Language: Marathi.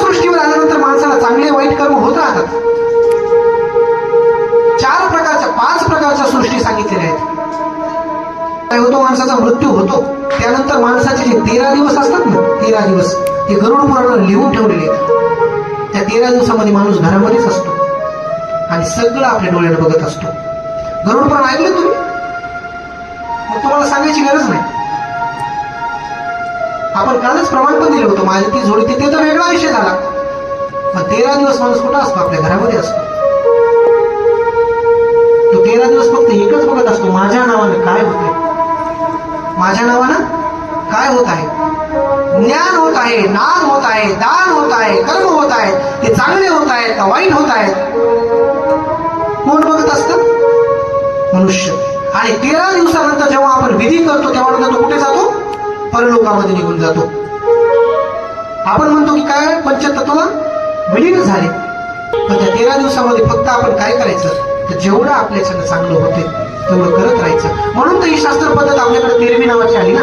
सृष्टीवर आल्यानंतर माणसाला चांगले वाईट कर्म होत राहतात. 5 प्रकारच्या सृष्टी सांगितलेल्या आहेत. काय होतो? माणसाचा मृत्यू होतो. त्यानंतर माणसाचे जे 13 दिवस असतात ना, 13 दिवस ते गरुड पुराणावर लिहून ठेवलेले आहेत. त्या 13 दिवसामध्ये माणूस घरामध्येच असतो आणि सगळं आपल्या डोळ्याने बघत असतो. गरुड पुराण ऐकलं तुम्ही? मग तुम्हाला सांगायची गरज नाही. आपण कालच प्रमाण पण दिलं होतं, माझी ती जोडी ते तर वेगळा विषय झाला. मग 13 दिवस माणूस कुठं असतो? आपल्या घरामध्ये असतो. तो 13 दिवस फक्त एकच बघत असतो, माझ्या नावानं काय होत आहे, माझ्या नावानं काय होत आहे, ज्ञान होत आहे, नाम होत आहे, दान होत आहे, कर्म होत आहेत, ते चांगले होत आहेत का वाईट होत आहेत. कोण बघत असतं? मनुष्य. आणि 13 दिवसानंतर जेव्हा आपण विधी करतो तेव्हा तो कुठे जातो? परलोकामध्ये निघून जातो. आपण म्हणतो की काय पंचतत्व विलीन झाले, पण त्या 13 दिवसामध्ये फक्त आपण काय करायचं तर जेवढं आपल्याच्यानं चांगलं होते तेवढं करत राहायचं. म्हणून तर ही शास्त्र पद्धत आपल्याकडे 13वी नावाची आली ना.